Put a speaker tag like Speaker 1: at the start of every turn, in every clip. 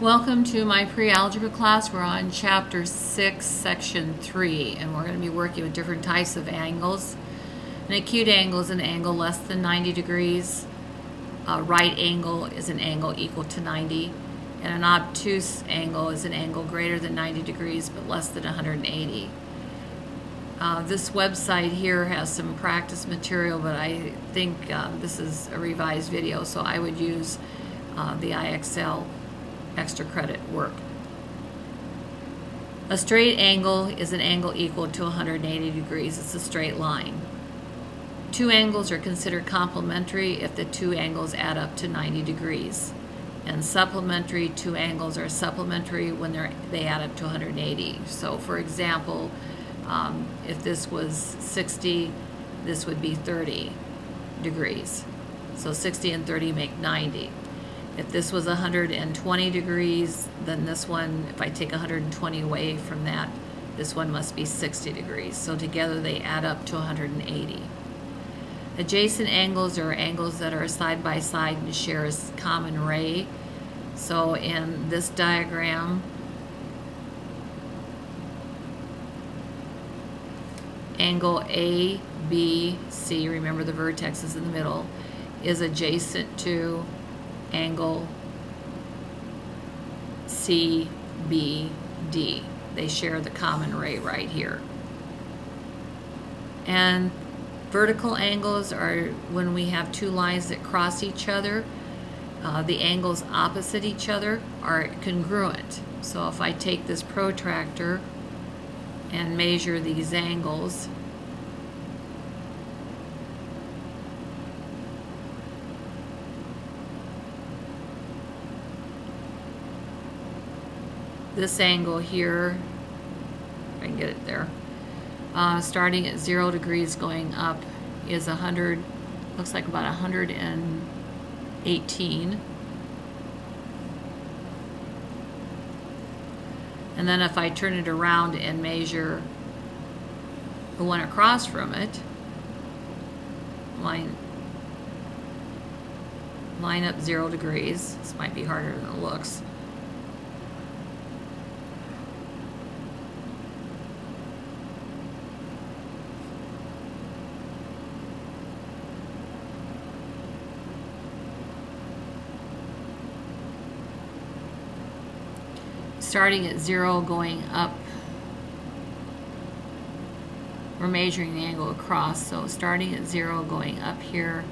Speaker 1: Welcome to my pre-algebra class. We're on chapter 6, section 3, and we're going to be working with different types of angles. An acute angle is an angle less than 90 degrees. A right angle is an angle equal to 90. And an obtuse angle is an angle greater than 90 degrees but less than 180. This website here has some practice material, but I think this is a revised video, so I would use the IXL extra credit work. A straight angle is an angle equal to 180 degrees. It's a straight line. Two angles are considered complementary if the two angles add up to 90 degrees. And supplementary, two angles are supplementary when they add up to 180. So for example, if this was 60, this would be 30 degrees. So 60 and 30 make 90. If this was 120 degrees, then this one, if I take 120 away from that, this one must be 60 degrees. So together they add up to 180. Adjacent angles are angles that are side by side and share a common ray. So in this diagram, angle A, B, C, remember the vertex is in the middle, is adjacent to angle C, B, D. They share the common ray right here. And vertical angles are when we have two lines that cross each other. The angles opposite each other are congruent. So if I take this protractor and measure these angles, this angle here, if I can get it there, starting at 0 degrees going up is 100, looks like about 118. And then if I turn it around and measure the one across from it, line up 0 degrees. This might be harder than it looks. Starting at 0 going up, we're measuring the angle across, so starting at 0 going up here,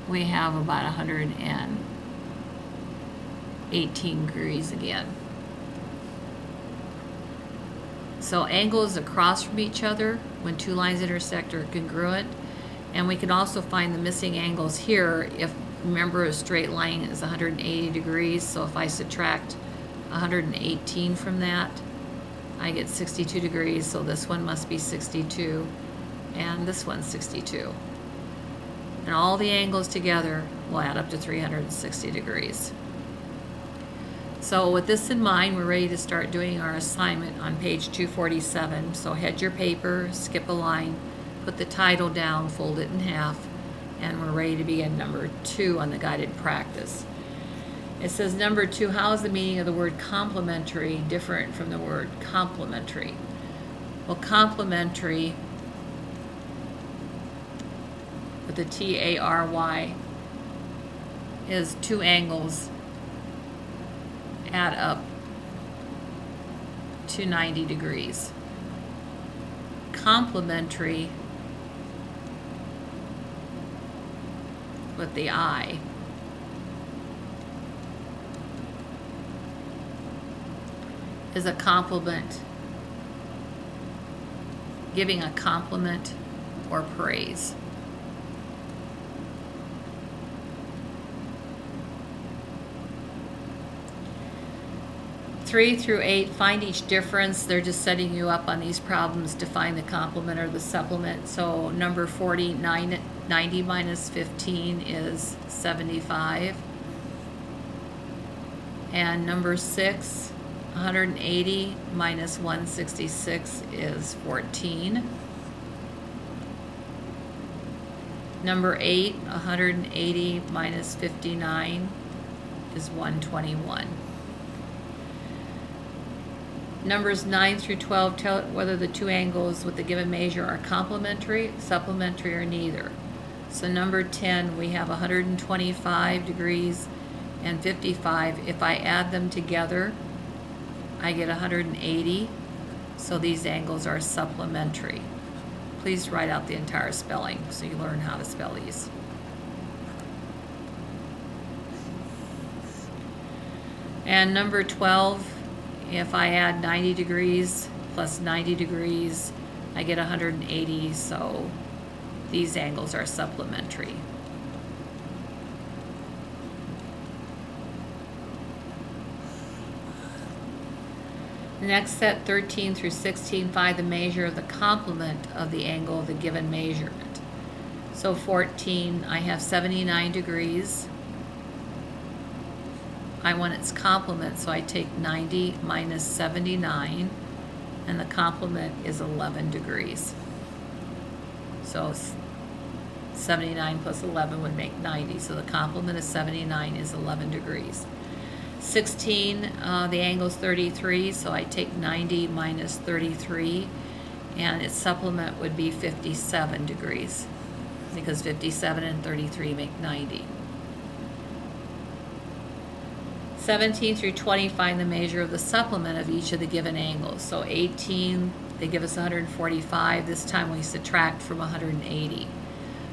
Speaker 1: we have about 118 degrees again. So angles across from each other when two lines intersect are congruent, and we can also find the missing angles here if, remember, a straight line is 180 degrees, so if I subtract 118 from that, I get 62 degrees, so this one must be 62, and this one's 62. And all the angles together will add up to 360 degrees. So with this in mind, we're ready to start doing our assignment on page 247. So head your paper, skip a line, put the title down, fold it in half, and we're ready to begin number 2 on the guided practice. It says number 2, how is the meaning of the word complementary different from the word complementary? Well, complementary with the T-A-R-Y is two angles add up to 90 degrees. Complementary with the I is a compliment, giving a compliment or praise. Three through 8, find each difference. They're just setting you up on these problems to find the complement or the supplement. So number 40, 90 minus 15 is 75. And number 6, 180 minus 166 is 14. Number 8, 180 minus 59 is 121. Numbers 9 through 12 tell whether the two angles with the given measure are complementary, supplementary, or neither. So number 10, we have 125 degrees and 55. If I add them together, I get 180. So these angles are supplementary. Please write out the entire spelling so you learn how to spell these. And number 12, if I add 90 degrees plus 90 degrees, I get 180, so these angles are supplementary. Next, set 13 through 16, find the measure of the complement of the angle of the given measurement. So 14, I have 79 degrees. I want its complement, so I take 90 minus 79, and the complement is 11 degrees. So 79 plus 11 would make 90, so the complement of 79 is 11 degrees. 16, the angle is 33, so I take 90 minus 33, and its supplement would be 57 degrees, because 57 and 33 make 90. 17 through 20, find the measure of the supplement of each of the given angles. So 18, they give us 145. This time we subtract from 180.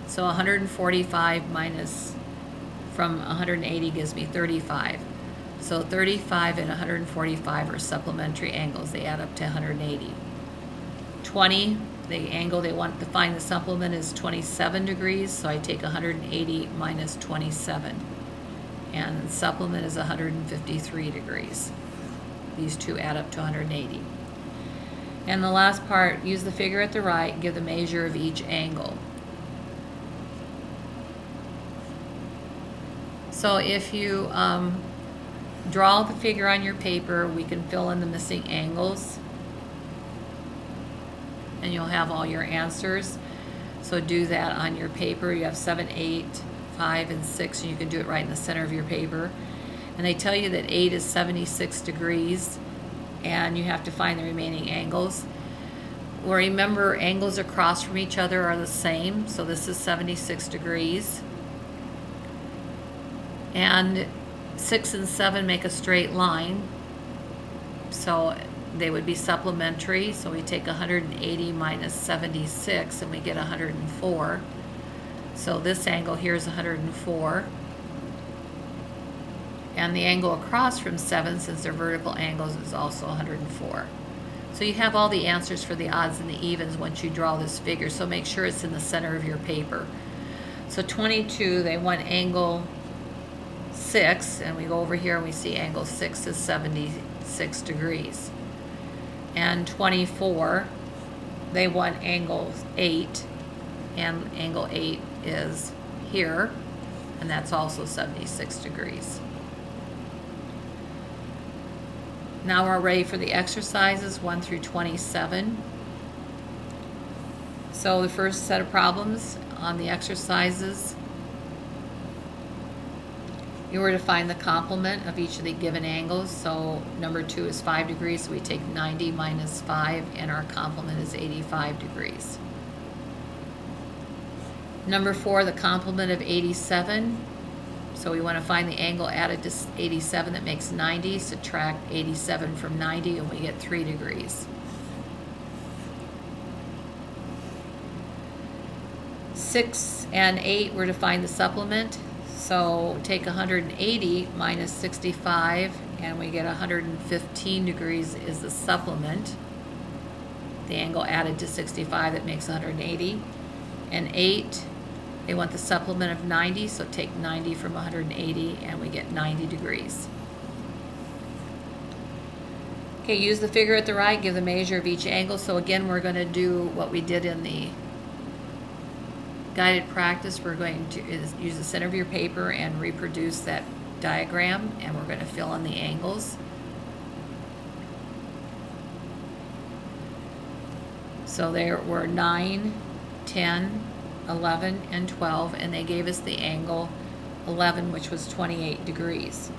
Speaker 1: So 145 minus from 180 gives me 35. So 35 and 145 are supplementary angles. They add up to 180. 20, the angle they want to find the supplement is 27 degrees. So I take 180 minus 27. And the supplement is 153 degrees. These two add up to 180. And the last part, use the figure at the right, give the measure of each angle. So if you draw the figure on your paper, we can fill in the missing angles, and you'll have all your answers. So do that on your paper. You have 7, 8, 5, and 6, and you can do it right in the center of your paper. And they tell you that 8 is 76 degrees, and you have to find the remaining angles. Well, remember, angles across from each other are the same, so this is 76 degrees. And 6 and 7 make a straight line, so they would be supplementary. So we take 180 minus 76, and we get 104. So this angle here is 104. And the angle across from 7, since they're vertical angles, is also 104. So you have all the answers for the odds and the evens once you draw this figure, so make sure it's in the center of your paper. So 22, they want angle 6, and we go over here and we see angle 6 is 76 degrees. And 24, they want angle 8, and angle 8 is here, and that's also 76 degrees. Now we're ready for the exercises 1 through 27. So the first set of problems on the exercises, you were to find the complement of each of the given angles. So number 2 is 5 degrees, so we take 90 minus 5, and our complement is 85 degrees. Number 4, the complement of 87. So we want to find the angle added to 87 that makes 90. Subtract 87 from 90, and we get 3 degrees. 6 and 8 were to find the supplement. So take 180 minus 65, and we get 115 degrees is the supplement. The angle added to 65 that makes 180. And 8, they want the supplement of 90, so take 90 from 180, and we get 90 degrees. Okay, use the figure at the right, give the measure of each angle. So again, we're going to do what we did in the guided practice. We're going to use the center of your paper and reproduce that diagram, and we're going to fill in the angles. So there were 9, 10, 11, and 12, and they gave us the angle 11, which was 28 degrees.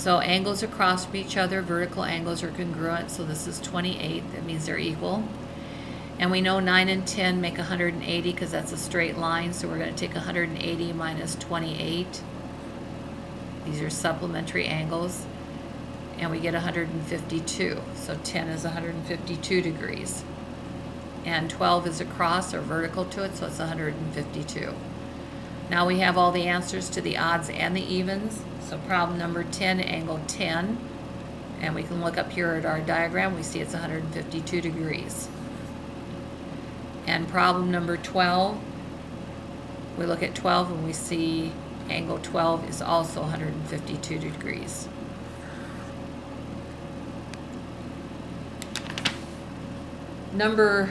Speaker 1: So angles across from each other, vertical angles are congruent, so this is 28, that means they're equal. And we know 9 and 10 make 180 because that's a straight line, so we're going to take 180 minus 28. These are supplementary angles, and we get 152. So 10 is 152 degrees. And 12 is across or vertical to it, so it's 152. Now we have all the answers to the odds and the evens. So problem number 10, angle 10, and we can look up here at our diagram, we see it's 152 degrees. And problem number 12, we look at 12 and we see angle 12 is also 152 degrees. Number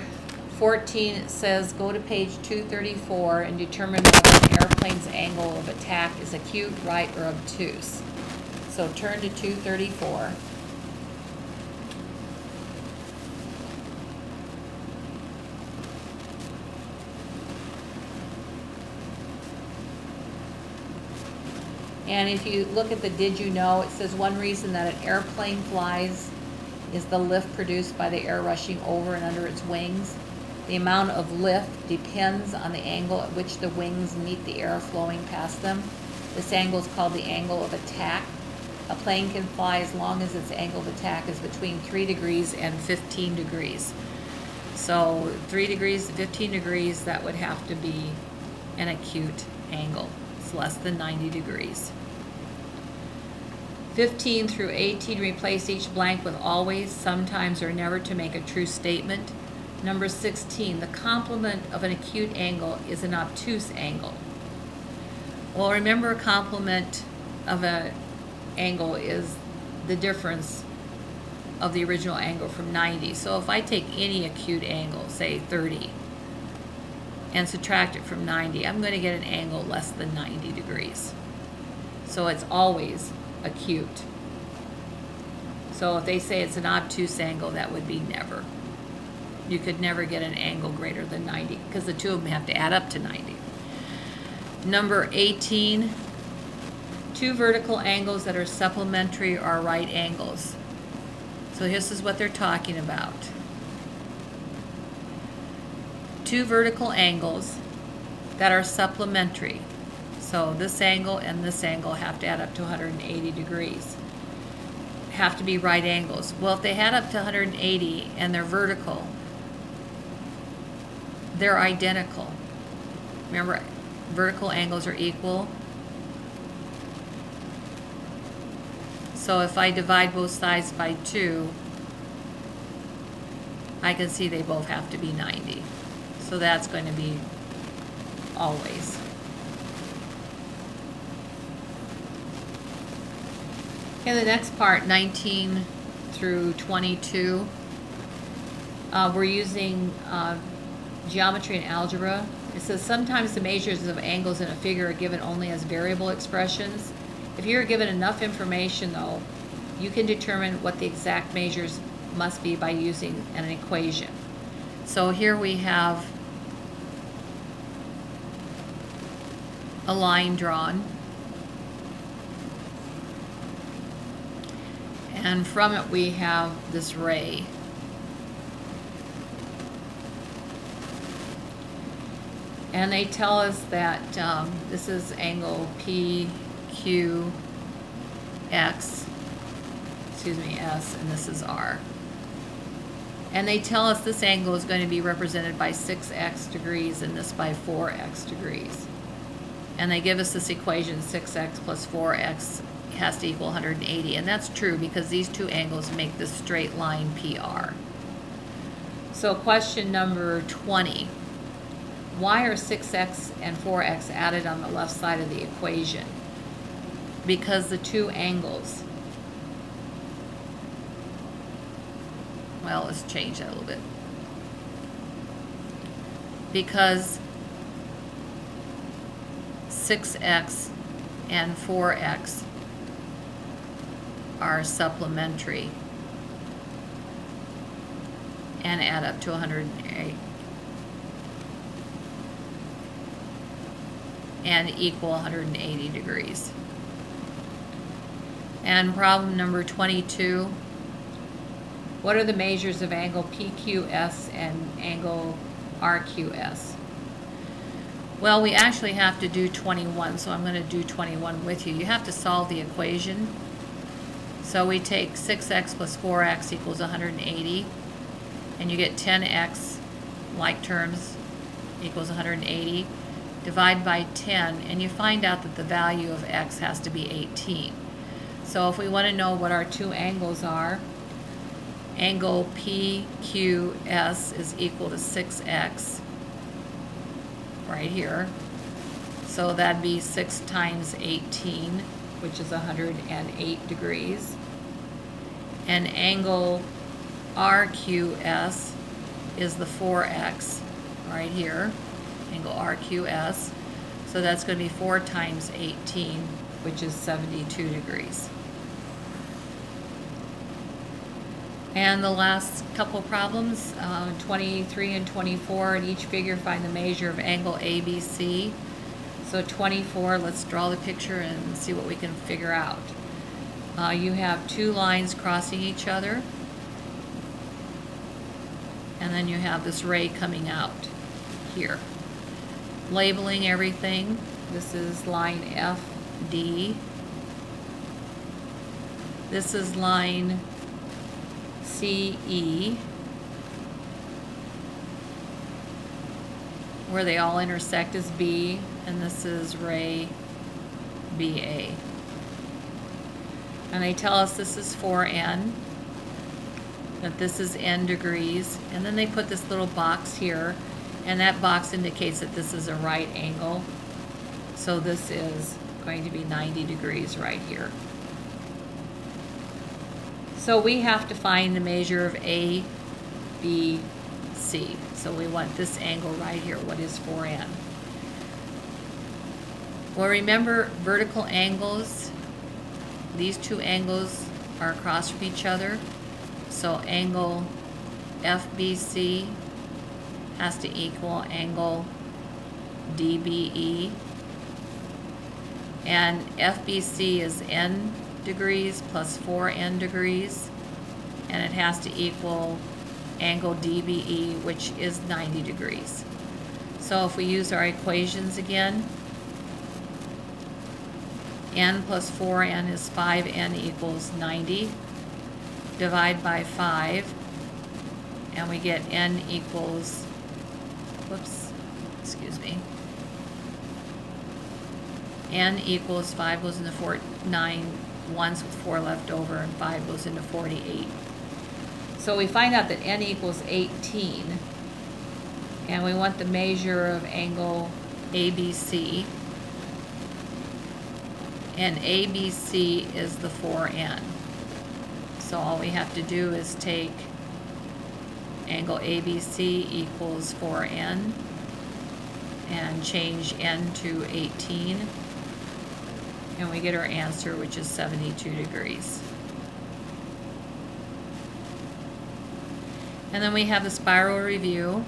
Speaker 1: 14, it says go to page 234 and determine whether an airplane's angle of attack is acute, right, or obtuse. So turn to 234. And if you look at the did you know, it says one reason that an airplane flies is the lift produced by the air rushing over and under its wings. The amount of lift depends on the angle at which the wings meet the air flowing past them. This angle is called the angle of attack. A plane can fly as long as its angle of attack is between 3 degrees and 15 degrees. So 3 degrees to 15 degrees, that would have to be an acute angle. It's less than 90 degrees. 15 through 18, replace each blank with always, sometimes, or never to make a true statement. Number 16, the complement of an acute angle is an obtuse angle. Well, remember, a complement of an angle is the difference of the original angle from 90. So if I take any acute angle, say 30, and subtract it from 90, I'm going to get an angle less than 90 degrees. So it's always acute. So if they say it's an obtuse angle, that would be never. You could never get an angle greater than 90 because the two of them have to add up to 90. Number 18, two vertical angles that are supplementary are right angles. So this is what they're talking about. Two vertical angles that are supplementary. So this angle and this angle have to add up to 180 degrees. Have to be right angles. Well, if they add up to 180 and they're vertical, they're identical. Remember, vertical angles are equal. So if I divide both sides by 2, I can see they both have to be 90. So that's going to be always. Okay, the next part, 19 through 22, we're using geometry and algebra. It says sometimes the measures of angles in a figure are given only as variable expressions. If you're given enough information, though, you can determine what the exact measures must be by using an equation. So here we have a line drawn, and from it we have this ray. And they tell us that this is angle PQX, S, and this is R. And they tell us this angle is going to be represented by 6x degrees and this by 4x degrees. And they give us this equation, 6x plus 4x has to equal 180. And that's true because these two angles make this straight line PR. So question number 20. Why are 6x and 4x added on the left side of the equation? Because the two angles. Well, let's change that a little bit. Because 6x and 4x are supplementary and add up to 108 and equal 180 degrees. And problem number 22. What are the measures of angle PQS and angle RQS? Well, we actually have to do 21, so I'm going to do 21 with you. You have to solve the equation. So we take 6x plus 4x equals 180, and you get 10x, like terms, equals 180. Divide by 10, and you find out that the value of x has to be 18. So if we want to know what our two angles are, angle PQS is equal to 6x, right here. So that'd be 6 times 18, which is 108 degrees. And angle RQS is the 4x, right here, angle RQS. So that's going to be 4 times 18, which is 72 degrees. And the last couple problems, 23 and 24, in each figure find the measure of angle ABC. So 24, let's draw the picture and see what we can figure out. You have two lines crossing each other, and then you have this ray coming out here. Labeling everything, this is line FD. This is line CE, where they all intersect is B, and this is ray BA. And they tell us this is 4n, that this is n degrees, and then they put this little box here, and that box indicates that this is a right angle. So this is going to be 90 degrees right here. So we have to find the measure of A, B, C. So we want this angle right here. What is 4n? Well, remember vertical angles, these two angles are across from each other. So angle FBC has to equal angle DBE. And FBC is n degrees plus 4n degrees, and it has to equal angle DBE, which is 90 degrees. So if we use our equations again, n plus 4n is 5n equals 90. Divide by 5, and we get n equals, whoops, excuse me, n equals 5 goes into 9 ones with 4 left over, and 5 goes into 48. So we find out that n equals 18, and we want the measure of angle ABC, and ABC is the 4n. So all we have to do is take angle ABC equals 4n and change n to 18, and we get our answer, which is 72 degrees. And then we have the spiral review.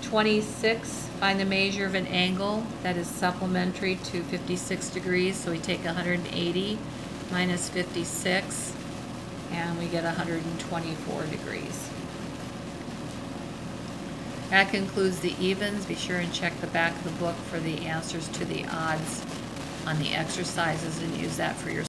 Speaker 1: 26, find the measure of an angle that is supplementary to 56 degrees. So we take 180 minus 56, and we get 124 degrees. That concludes the evens. Be sure and check the back of the book for the answers to the odds on the exercises and use that for your